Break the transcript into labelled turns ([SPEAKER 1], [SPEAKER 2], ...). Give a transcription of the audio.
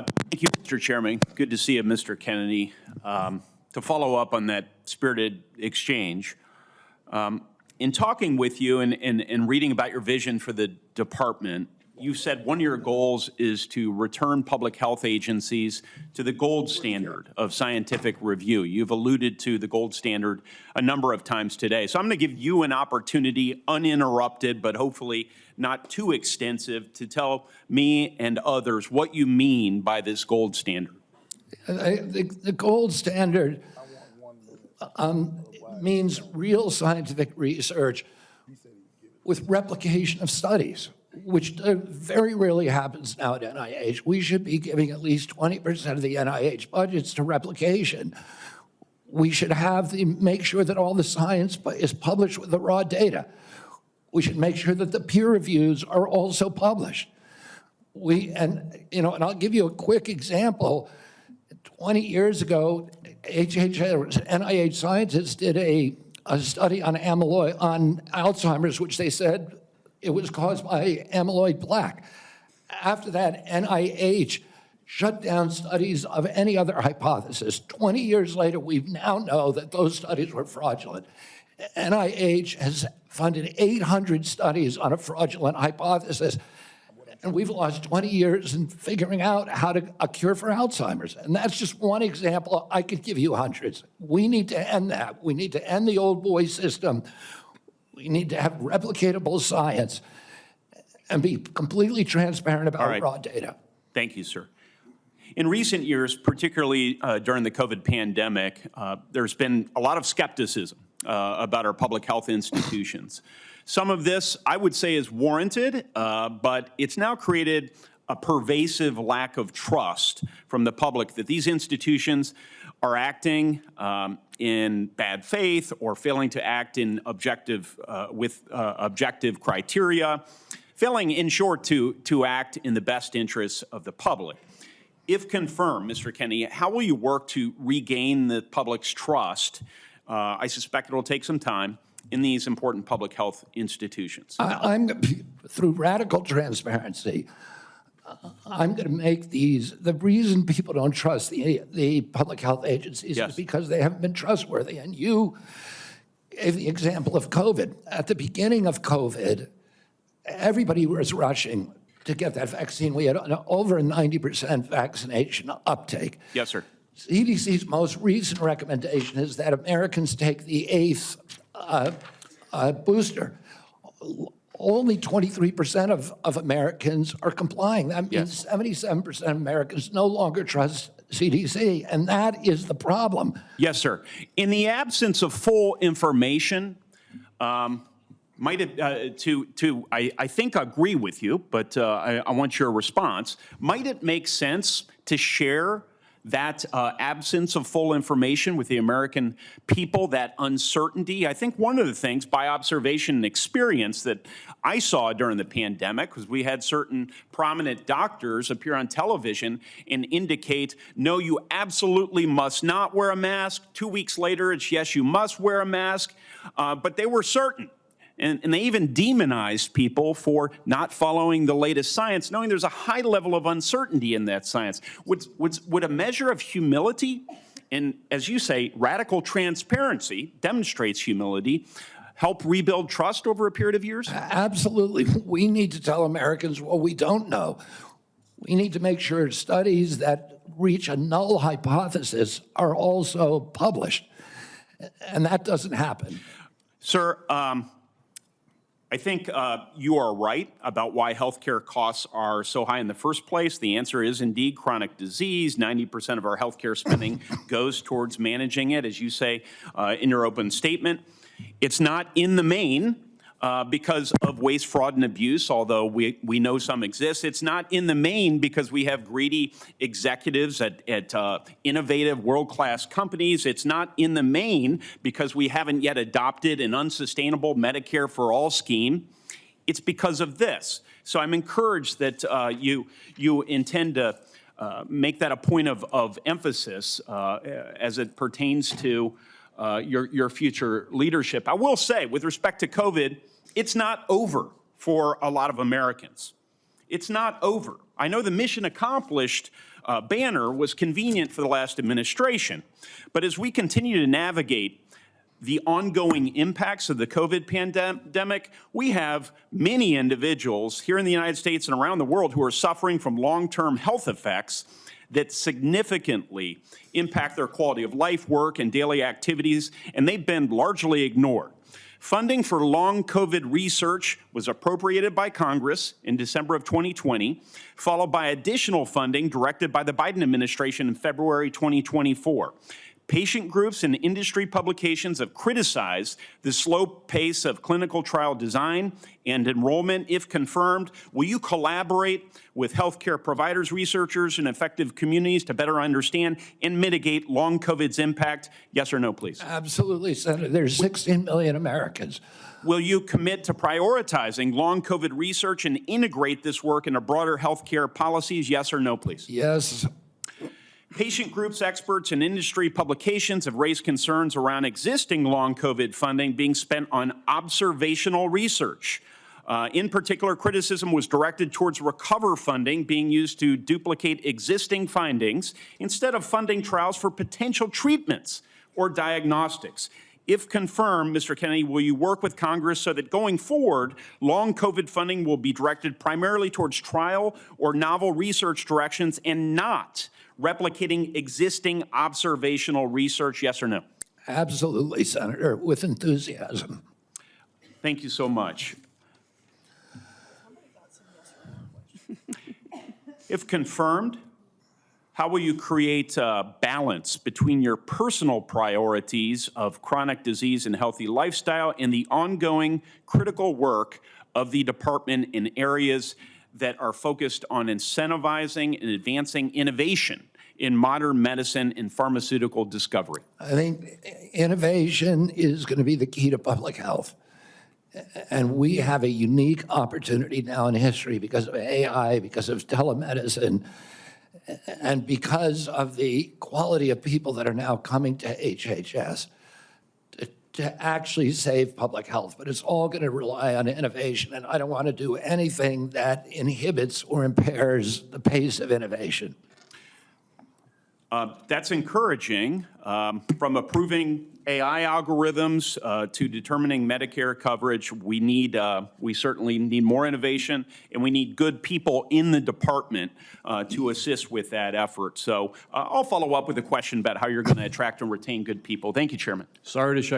[SPEAKER 1] Thank you, Mr. Chairman. Good to see you, Mr. Kennedy. To follow up on that spirited exchange, in talking with you and reading about your vision for the department, you said one of your goals is to return public health agencies to the gold standard of scientific review. You've alluded to the gold standard a number of times today. So I'm going to give you an opportunity, uninterrupted, but hopefully not too extensive, to tell me and others what you mean by this gold standard.
[SPEAKER 2] The gold standard means real scientific research with replication of studies, which very rarely happens now at NIH. We should be giving at least 20% of the NIH budgets to replication. We should make sure that all the science is published with the raw data. We should make sure that the peer reviews are also published. And I'll give you a quick example. 20 years ago, NIH scientists did a study on Alzheimer's, which they said it was caused by amyloid plaque. After that, NIH shut down studies of any other hypothesis. 20 years later, we now know that those studies were fraudulent. NIH has funded 800 studies on a fraudulent hypothesis, and we've lost 20 years in figuring out how to a cure for Alzheimer's. And that's just one example. I could give you hundreds. We need to end that. We need to end the old boy system. We need to have replicatable science and be completely transparent about raw data.
[SPEAKER 1] Thank you, sir. In recent years, particularly during the COVID pandemic, there's been a lot of skepticism about our public health institutions. Some of this, I would say, is warranted, but it's now created a pervasive lack of trust from the public that these institutions are acting in bad faith or failing to act in objective criteria, failing, in short, to act in the best interests of the public. If confirmed, Mr. Kennedy, how will you work to regain the public's trust? I suspect it will take some time in these important public health institutions.
[SPEAKER 2] Through radical transparency, I'm going to make the reason people don't trust the public health agencies is because they haven't been trustworthy. And you gave the example of COVID. At the beginning of COVID, everybody was rushing to get that vaccine. We had over a 90% vaccination uptake.
[SPEAKER 1] Yes, sir.
[SPEAKER 2] CDC's most recent recommendation is that Americans take the 8th booster. Only 23% of Americans are complying. That means 77% of Americans no longer trust CDC, and that is the problem.
[SPEAKER 1] Yes, sir. In the absence of full information, might it, I think agree with you, but I want your response. Might it make sense to share that absence of full information with the American people, that uncertainty? I think one of the things, by observation and experience, that I saw during the pandemic, because we had certain prominent doctors appear on television and indicate, no, you absolutely must not wear a mask. 2 weeks later, it's yes, you must wear a mask. But they were certain. And they even demonized people for not following the latest science, knowing there's a high level of uncertainty in that science. Would a measure of humility and, as you say, radical transparency demonstrates humility, help rebuild trust over a period of years?
[SPEAKER 2] Absolutely. We need to tell Americans what we don't know. We need to make sure studies that reach a null hypothesis are also published. And that doesn't happen.
[SPEAKER 1] Sir, I think you are right about why healthcare costs are so high in the first place. The answer is indeed chronic disease. 90% of our healthcare spending goes towards managing it, as you say in your open statement. It's not in the main because of waste, fraud, and abuse, although we know some exist. It's not in the main because we have greedy executives at innovative, world-class companies. It's not in the main because we haven't yet adopted an unsustainable Medicare for All scheme. It's because of this. So I'm encouraged that you intend to make that a point of emphasis as it pertains to your future leadership. I will say, with respect to COVID, it's not over for a lot of Americans. It's not over. I know the mission accomplished banner was convenient for the last administration. But as we continue to navigate the ongoing impacts of the COVID pandemic, we have many individuals here in the United States and around the world who are suffering from long-term health effects that significantly impact their quality of life, work, and daily activities, and they've been largely ignored. Funding for long COVID research was appropriated by Congress in December of 2020, followed by additional funding directed by the Biden administration in February 2024. Patient groups and industry publications have criticized the slow pace of clinical trial design and enrollment. If confirmed, will you collaborate with healthcare providers, researchers, and effective communities to better understand and mitigate long COVID's impact? Yes or no, please?
[SPEAKER 2] Absolutely, Senator. There's 16 million Americans.
[SPEAKER 1] Will you commit to prioritizing long COVID research and integrate this work into broader healthcare policies? Yes or no, please?
[SPEAKER 2] Yes.
[SPEAKER 1] Patient groups, experts, and industry publications have raised concerns around existing long COVID funding being spent on observational research. In particular, criticism was directed towards recover funding being used to duplicate existing findings instead of funding trials for potential treatments or diagnostics. If confirmed, Mr. Kennedy, will you work with Congress so that going forward, long COVID funding will be directed primarily towards trial or novel research directions and not replicating existing observational research? Yes or no?
[SPEAKER 2] Absolutely, Senator, with enthusiasm.
[SPEAKER 1] Thank you so much. If confirmed, how will you create a balance between your personal priorities of chronic disease and healthy lifestyle and the ongoing critical work of the department in areas that are focused on incentivizing and advancing innovation in modern medicine and pharmaceutical discovery?
[SPEAKER 2] I think innovation is going to be the key to public health. And we have a unique opportunity now in history because of AI, because of telemedicine, and because of the quality of people that are now coming to HHS to actually save public health. But it's all going to rely on innovation, and I don't want to do anything that inhibits or impairs the pace of innovation.
[SPEAKER 1] That's encouraging. From approving AI algorithms to determining Medicare coverage, we certainly need more innovation, and we need good people in the department to assist with that effort. So I'll follow up with a question about how you're going to attract and retain good people. Thank you, Chairman.
[SPEAKER 3] Sorry to shut